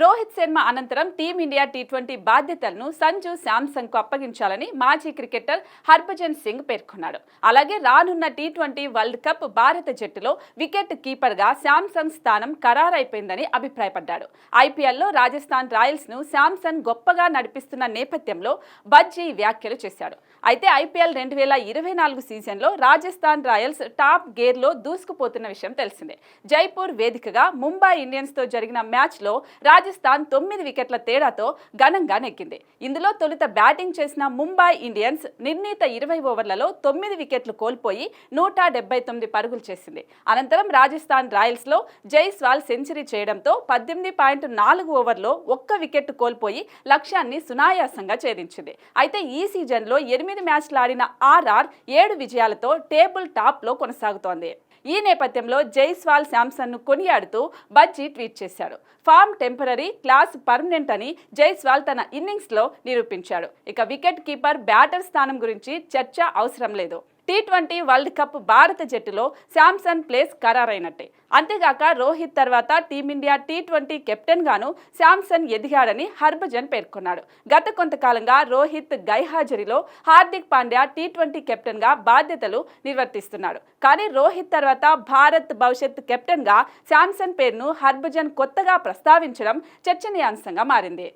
రోహిత్ శర్మ అనంతరం team India T20 బాధ్యతలను సంజు శాంసన్కు అప్పగించాలని మాజీ క్రికెటర్ హర్భజన్ సింగ్ పేర్కొన్నాడు. అలాగే రానున్న టీ20 వరల్డ్ కప్ భారత జట్టులో వికెట్ కీపర్గా శాంసన్ స్థానం ఖరారైపోయిందని అభిప్రాయపడ్డాడు. ఐపీఎల్లో రాజస్థాన్ రాయల్స్ను శాంసన్ గొప్పగా నడిపిస్తున్న నేపథ్యంలో బజ్జీ వ్యాఖ్యలు చేశాడు. అయితే ఐపీఎల్ 2024 సీజన్లో రాజస్థాన్ రాయల్స్ టాప్ గేర్లో దూసుకుపోతున్న విషయం తెలిసిందే. జైపూర్ వేదికగా ముంబై ఇండియన్స్తో జరిగిన మ్యాచ్లో రాజస్థాన్ 9 వికెట్ల తేడాతో ఘనంగా నెగ్గింది. ఇందులో తొలుత బ్యాటింగ్ చేసిన ముంబై ఇండియన్స్ నిర్ణీత 20 ఓవర్లలో 9 వికెట్లు కోల్పోయి 179 పరుగులు చేసింది. అనంతరం రాజస్థాన్ రాయల్స్లో జైస్వాల్ సెంచరీ చేయడంతో 18.4 ఓవర్లో 1 వికెట్ కోల్పోయి లక్ష్యాన్ని సునాయాసంగా ఛేదించింది. అయితే ఈ సీజన్లో 8 మ్యాచ్లు ఆడిన ఆర్ఆర్ 7 విజయాలతో టేబుల్ టాప్లో కొనసాగుతోంది. ఈ నేపథ్యంలో జైస్వాల్ శాంసన్ను కొనియాడుతూ బజ్జీ ట్వీట్ చేశాడు. ఫామ్ టెంపరరీ, క్లాస్ పర్మనెంట్ అని జైస్వాల్ తన ఇన్నింగ్స్లో నిరూపించాడు. ఇక వికెట్ కీపర్, బ్యాటర్ స్థానం గురించి చర్చ అవసరం లేదు. టీ20 వరల్డ్ కప్ భారత జట్టులో శాంసన్ ప్లేస్ ఖరారైనట్టే. అంతేగాక రోహిత్ తర్వాత టీమిండియా టీ20 కెప్టెన్ గాను శాంసన్ ఎదిగాడని హర్భజన్ పేర్కొన్నాడు. గత కొంతకాలంగా రోహిత్ గైహాజరీలో హార్దిక్ పాండ్యా టీ20 కెప్టెన్ గా బాధ్యతలు నిర్వర్తిస్తున్నాడు. కానీ రోహిత్ తర్వాత భారత్ భవిష్యత్ కెప్టెన్ గా శాంసన్ పేరును హర్భజన్ కొత్తగా ప్రస్తావించడం చర్చనీయాంశంగా మారింది.